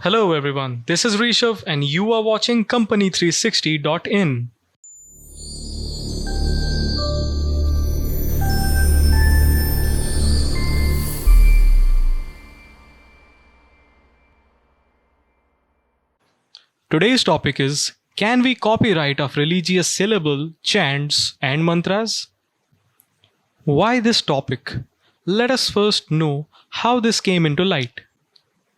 Hello everyone, this is Rishabh and you are watching Company360.in. Today's topic is, can we copyright of religious syllable, chants and mantras? Why this topic? Let us first know how this came into light.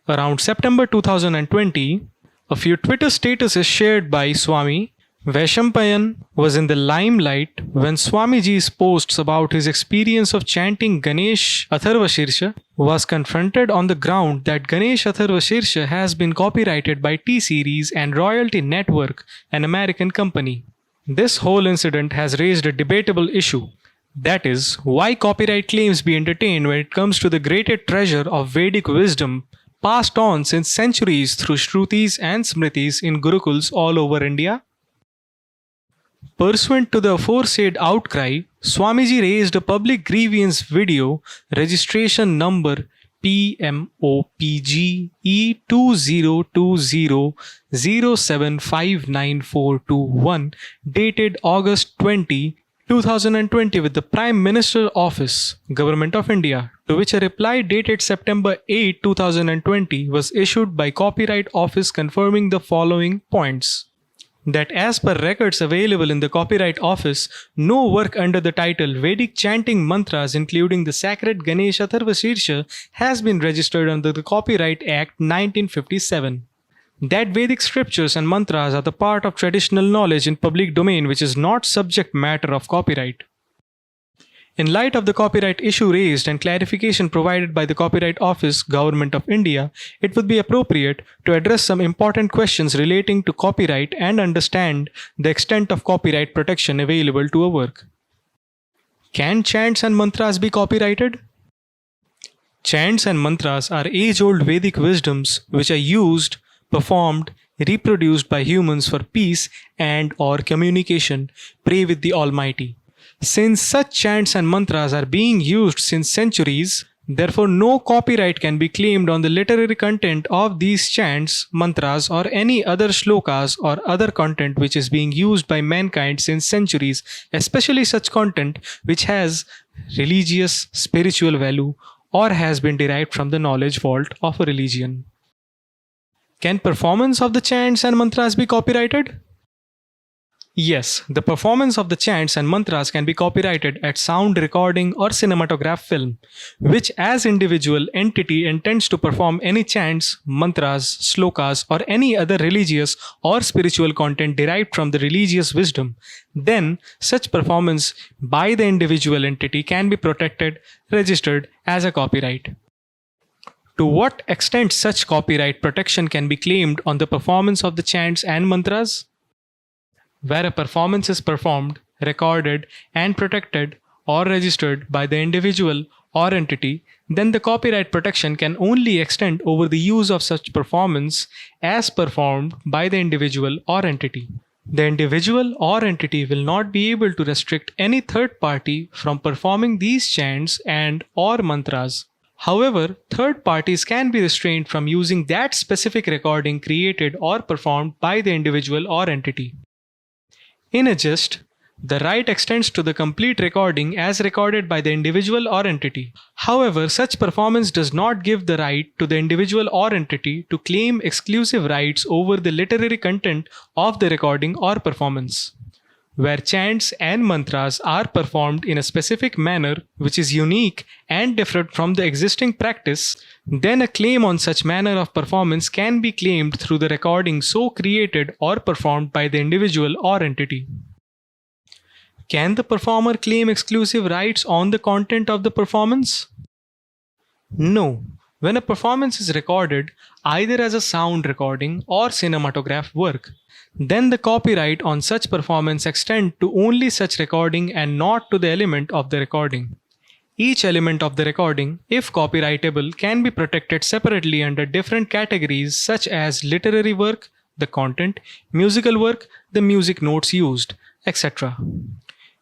Around September 2020, a few Twitter statuses shared by Swami Vaishampayan was in the limelight when Swamiji's posts about his experience of chanting Ganesh Atharvashirsha was confronted on the ground that Ganesh Atharvashirsha has been copyrighted by T-Series and Royalty Network, an American company. This whole incident has raised a debatable issue. That is, why copyright claims be entertained when it comes to the greater treasure of Vedic wisdom passed on since centuries through Shrutis and Smritis in Gurukuls all over India? Pursuant to the aforesaid outcry, Swamiji raised a public grievance video registration number PMOPG E202007599421 dated August 20, 2020 with the Prime Minister Office, Government of India, to which a reply dated September 8, 2020 was issued by Copyright Office confirming the following points. That as per records available in the Copyright Office, no work under the title Vedic Chanting Mantras including the sacred Ganesh Atharvashirsha has been registered under the Copyright Act 1957. That Vedic scriptures and mantras are the part of traditional knowledge in public domain which is not subject matter of copyright. In light of the copyright issue raised and clarification provided by the Copyright Office, Government of India, it would be appropriate to address some important questions relating to copyright and understand the extent of copyright protection available to a work. Can chants and mantras be copyrighted? Chants and mantras are age-old Vedic wisdoms which are used, performed, reproduced by humans for peace and/or communication, pray with the Almighty. Since such chants and mantras are being used since centuries, therefore no copyright can be claimed on the literary content of these chants, mantras or any other shlokas or other content which is being used by mankind since centuries, especially such content which has religious, spiritual value or has been derived from the knowledge vault of a religion. Can performance of the chants and mantras be copyrighted? Yes, the performance of the chants and mantras can be copyrighted at sound recording or cinematograph film, which as individual entity intends to perform any chants, mantras, slokas or any other religious or spiritual content derived from the religious wisdom, then such performance by the individual entity can be protected, registered as a copyright. To what extent such copyright protection can be claimed on the performance of the chants and mantras? Where a performance is performed, recorded, and protected or registered by the individual or entity, then the copyright protection can only extend over the use of such performance as performed by the individual or entity. The individual or entity will not be able to restrict any third party from performing these chants and/or mantras. However, third parties can be restrained from using that specific recording created or performed by the individual or entity. In a gist, the right extends to the complete recording as recorded by the individual or entity. However, such performance does not give the right to the individual or entity to claim exclusive rights over the literary content of the recording or performance. Where chants and mantras are performed in a specific manner which is unique and different from the existing practice, then a claim on such manner of performance can be claimed through the recording so created or performed by the individual or entity. Can the performer claim exclusive rights on the content of the performance? No. When a performance is recorded, either as a sound recording or cinematograph work, then the copyright on such performance extends to only such recording and not to the element of the recording. Each element of the recording, if copyrightable, can be protected separately under different categories such as literary work, the content, musical work, the music notes used, etc.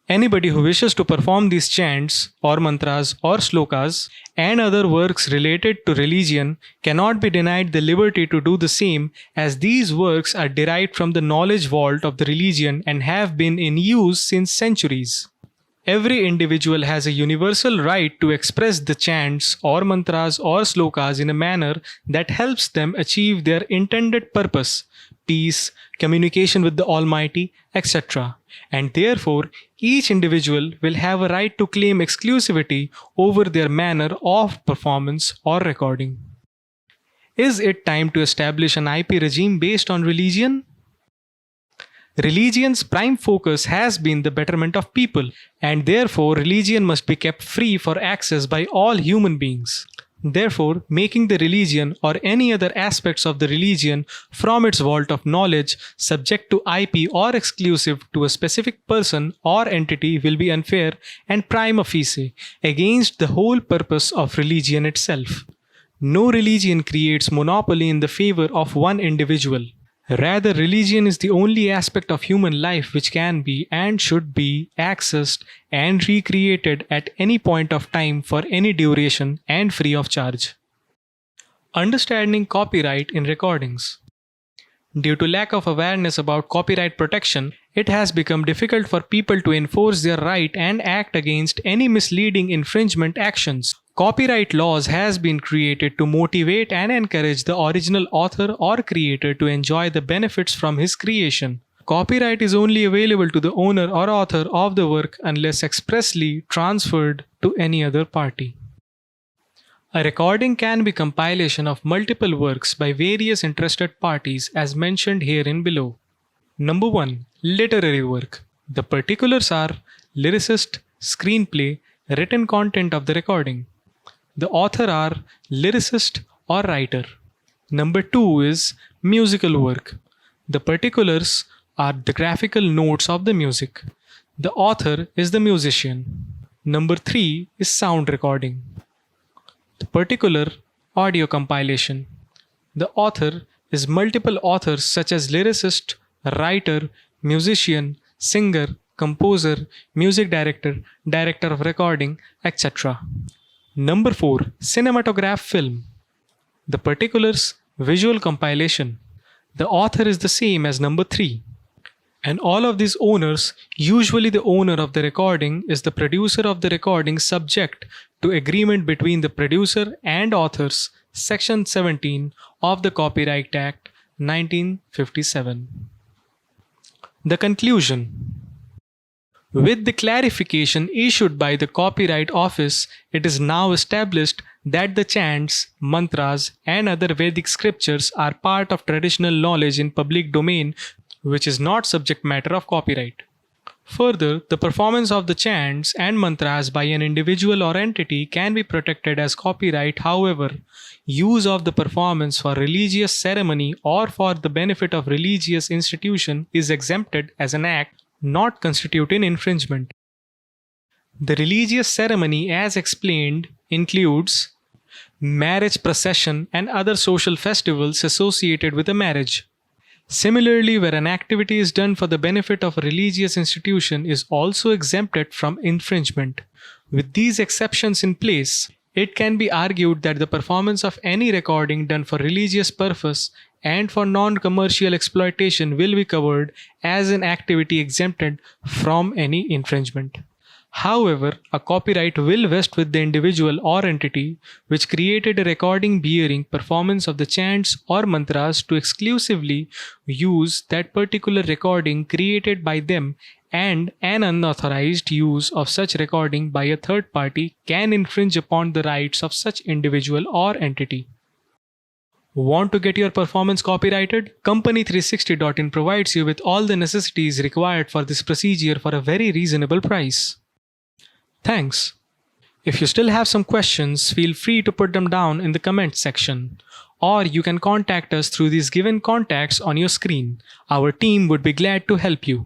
Anybody who wishes to perform these chants or mantras or slokas and other works related to religion cannot be denied the liberty to do the same, as these works are derived from the knowledge vault of the religion and have been in use since centuries. Every individual has a universal right to express the chants or mantras or slokas in a manner that helps them achieve their intended purpose, peace, communication with the Almighty, etc. And therefore, each individual will have a right to claim exclusivity over their manner of performance or recording. Is it time to establish an IP regime based on religion? Religion's prime focus has been the betterment of people, and therefore religion must be kept free for access by all human beings. Therefore, making the religion or any other aspects of the religion from its vault of knowledge subject to IP or exclusive to a specific person or entity will be unfair and prima facie against the whole purpose of religion itself. No religion creates monopoly in the favor of one individual. Rather, religion is the only aspect of human life which can be and should be accessed and recreated at any point of time for any duration and free of charge. Understanding copyright in recordings. Due to lack of awareness about copyright protection, it has become difficult for people to enforce their right and act against any misleading infringement actions. Copyright laws has been created to motivate and encourage the original author or creator to enjoy the benefits from his creation. Copyright is only available to the owner or author of the work unless expressly transferred to any other party. A recording can be compilation of multiple works by various interested parties as mentioned herein below. Number 1. Literary work. The particulars are lyricist, screenplay, written content of the recording. The author are lyricist or writer. Number 2 is musical work. The particulars are the graphical notes of the music. The author is the musician. Number 3 is sound recording. The particular audio compilation. The author is multiple authors such as lyricist, writer, musician, singer, composer, music director, director of recording, etc. Number 4. Cinematograph film. The particulars visual compilation. The author is the same as number 3. And all of these owners, usually the owner of the recording is the producer of the recording subject to agreement between the producer and authors, Section 17 of the Copyright Act 1957. The conclusion. With the clarification issued by the Copyright Office, it is now established that the chants, mantras, and other Vedic scriptures are part of traditional knowledge in public domain, which is not subject matter of copyright. Further, the performance of the chants and mantras by an individual or entity can be protected as copyright. However, use of the performance for religious ceremony or for the benefit of religious institution is exempted as an act not constituting infringement. The religious ceremony, as explained, includes marriage procession and other social festivals associated with a marriage. Similarly, where an activity is done for the benefit of a religious institution is also exempted from infringement. With these exceptions in place, it can be argued that the performance of any recording done for religious purpose and for non-commercial exploitation will be covered as an activity exempted from any infringement. However, a copyright will vest with the individual or entity which created a recording bearing performance of the chants or mantras to exclusively use that particular recording created by them, and an unauthorized use of such recording by a third party can infringe upon the rights of such individual or entity. Want to get your performance copyrighted? Company360.in provides you with all the necessities required for this procedure for a very reasonable price. Thanks. If you still have some questions, feel free to put them down in the comments section. Or you can contact us through these given contacts on your screen. Our team would be glad to help you.